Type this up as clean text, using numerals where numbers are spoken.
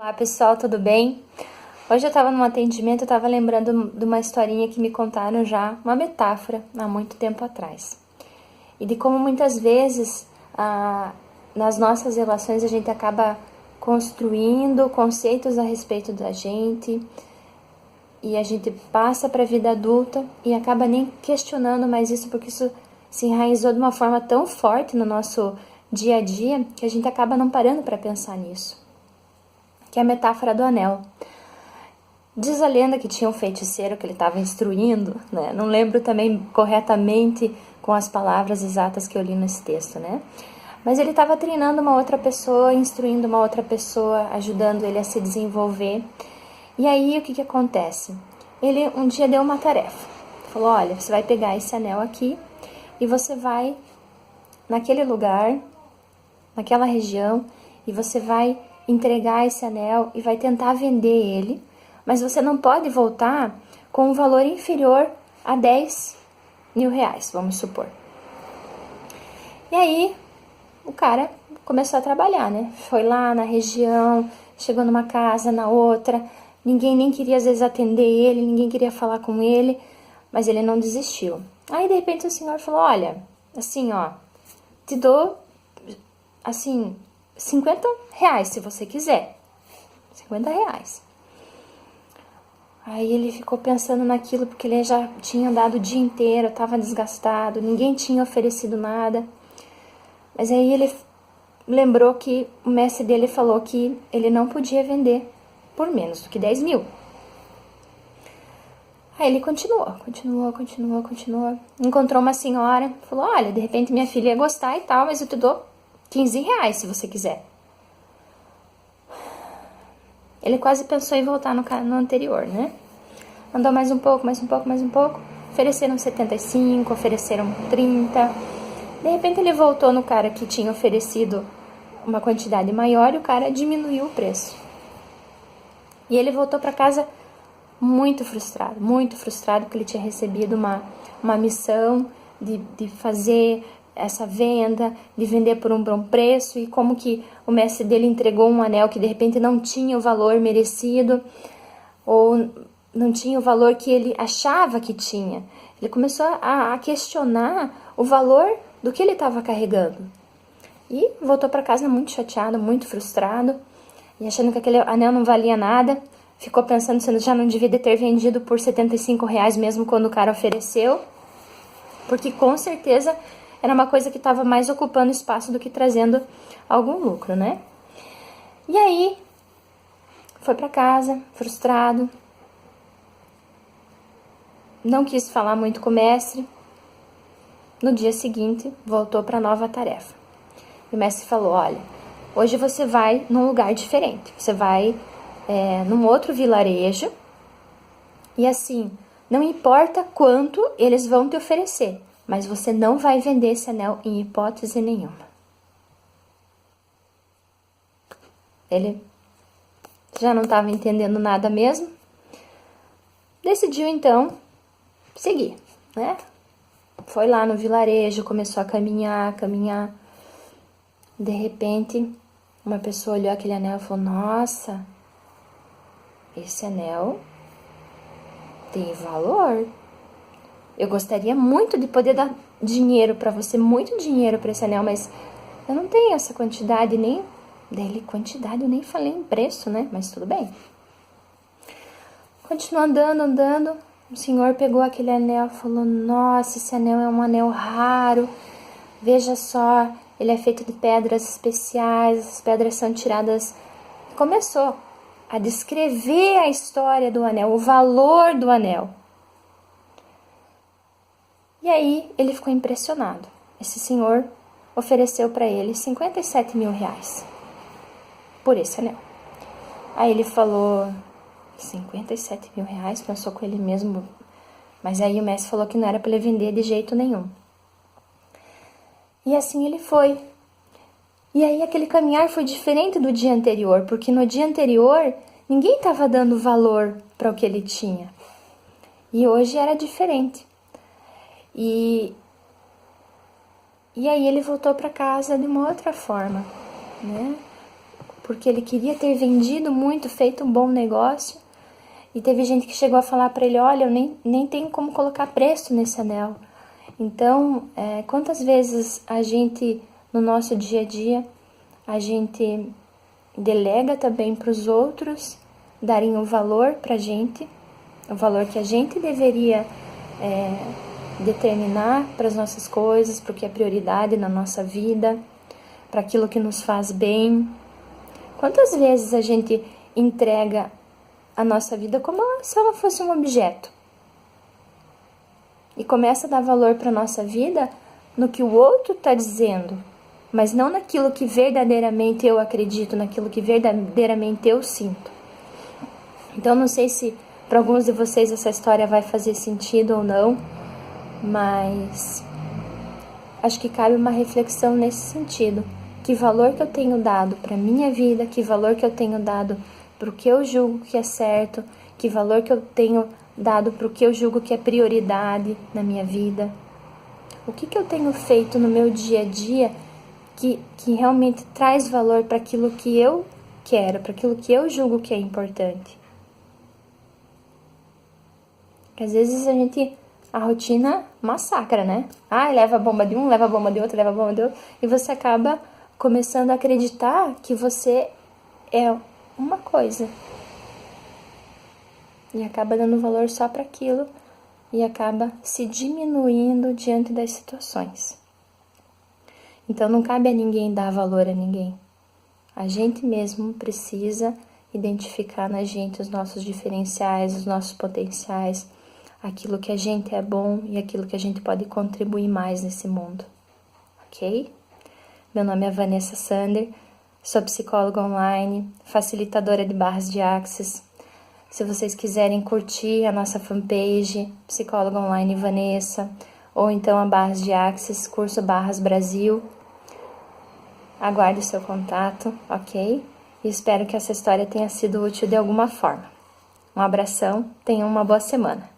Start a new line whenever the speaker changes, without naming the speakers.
Olá pessoal, tudo bem? Hoje eu estava num atendimento, eu estava lembrando de uma historinha que me contaram já, uma metáfora, há muito tempo atrás. E de como muitas vezes nas nossas relações a gente acaba construindo conceitos a respeito da gente e a gente passa para a vida adulta e acaba nem questionando mais isso porque isso se enraizou de uma forma tão forte no nosso dia a dia que a gente acaba não parando para pensar nisso. Que é a metáfora do anel. Diz a lenda que tinha um feiticeiro que ele estava instruindo, né? Não lembro também corretamente com as palavras exatas que eu li nesse texto, né? Mas ele estava treinando uma outra pessoa, instruindo uma outra pessoa, ajudando ele a se desenvolver. E aí o que acontece? Ele um dia deu uma tarefa. Falou, olha, você vai pegar esse anel aqui e você vai naquele lugar, naquela região, e você vai entregar esse anel e vai tentar vender ele, mas você não pode voltar com um valor inferior a 10 mil reais, vamos supor. E aí, o cara começou a trabalhar, né? Foi lá na região, chegou numa casa, na outra, ninguém nem queria às vezes atender ele, ninguém queria falar com ele, mas ele não desistiu. Aí, de repente, o senhor falou, olha, assim, ó, te dou, assim, 50 reais se você quiser. 50 reais. Aí ele ficou pensando naquilo, porque ele já tinha andado o dia inteiro, estava desgastado, ninguém tinha oferecido nada. Mas aí ele lembrou que o mestre dele falou que ele não podia vender por menos do que 10 mil. Aí ele continuou. Encontrou uma senhora, falou, olha, de repente minha filha ia gostar e tal, mas eu te dou 15 reais se você quiser. Ele quase pensou em voltar no anterior, né? Andou mais um pouco. Ofereceram 75, ofereceram 30. De repente ele voltou no cara que tinha oferecido uma quantidade maior e o cara diminuiu o preço. E ele voltou para casa muito frustrado porque ele tinha recebido uma missão de fazer essa venda, de vender por um bom preço, e como que o mestre dele entregou um anel que de repente não tinha o valor merecido, ou não tinha o valor que ele achava que tinha. Ele começou a questionar o valor do que ele estava carregando. E voltou para casa muito chateado, muito frustrado, e achando que aquele anel não valia nada. Ficou pensando se já não devia ter vendido por 75 reais mesmo quando o cara ofereceu, porque com certeza era uma coisa que estava mais ocupando espaço do que trazendo algum lucro, né? E aí, foi para casa, frustrado. Não quis falar muito com o mestre. No dia seguinte, voltou para a nova tarefa. E o mestre falou, olha, hoje você vai num lugar diferente. Você vai num outro vilarejo. E assim, não importa quanto eles vão te oferecer, mas você não vai vender esse anel em hipótese nenhuma. Ele já não estava entendendo nada mesmo. Decidiu, então, seguir, né? Foi lá no vilarejo, começou a caminhar. De repente, uma pessoa olhou aquele anel e falou, nossa, esse anel tem valor. Eu gostaria muito de poder dar dinheiro para você, muito dinheiro para esse anel, mas eu não tenho essa quantidade, nem dele quantidade, eu nem falei em preço, né? Mas tudo bem. Continuou andando, o senhor pegou aquele anel e falou, nossa, esse anel é um anel raro, veja só, ele é feito de pedras especiais, as pedras são tiradas. Começou a descrever a história do anel, o valor do anel. E aí ele ficou impressionado. Esse senhor ofereceu para ele 57 mil reais por esse anel. Aí ele falou, 57 mil reais? Pensou com ele mesmo. Mas aí o mestre falou que não era para ele vender de jeito nenhum. E assim ele foi. E aí aquele caminhar foi diferente do dia anterior, porque no dia anterior ninguém estava dando valor para o que ele tinha. E hoje era diferente. E aí ele voltou para casa de uma outra forma, né? porque ele queria ter vendido muito, feito um bom negócio. E teve gente que chegou a falar para ele, olha, eu nem tenho como colocar preço nesse anel. Então, quantas vezes a gente, no nosso dia a dia, a gente delega também para os outros darem o valor para a gente, o valor que a gente deveria determinar para as nossas coisas, para o que é prioridade na nossa vida, para aquilo que nos faz bem. Quantas vezes a gente entrega a nossa vida como se ela fosse um objeto e começa a dar valor para a nossa vida no que o outro está dizendo, mas não naquilo que verdadeiramente eu acredito, naquilo que verdadeiramente eu sinto. Então, não sei se para alguns de vocês essa história vai fazer sentido ou não, mas acho que cabe uma reflexão nesse sentido. Que valor que eu tenho dado para minha vida, que valor que eu tenho dado para o que eu julgo que é certo, que valor que eu tenho dado para o que eu julgo que é prioridade na minha vida. O que eu tenho feito no meu dia a dia que realmente traz valor para aquilo que eu quero, para aquilo que eu julgo que é importante. Porque às vezes a rotina massacra, né? Leva a bomba de um, leva a bomba de outro, leva a bomba de outro, e você acaba começando a acreditar que você é uma coisa. E acaba dando valor só para aquilo e acaba se diminuindo diante das situações. Então não cabe a ninguém dar valor a ninguém. A gente mesmo precisa identificar na gente os nossos diferenciais, os nossos potenciais, aquilo que a gente é bom e aquilo que a gente pode contribuir mais nesse mundo. Ok? Meu nome é Vanessa Sander, sou psicóloga online, facilitadora de barras de Axis. Se vocês quiserem curtir a nossa fanpage, Psicóloga Online Vanessa, ou então a Barras de Axis, curso Barras Brasil, aguarde o seu contato, ok? E espero que essa história tenha sido útil de alguma forma. Um abração, tenham uma boa semana.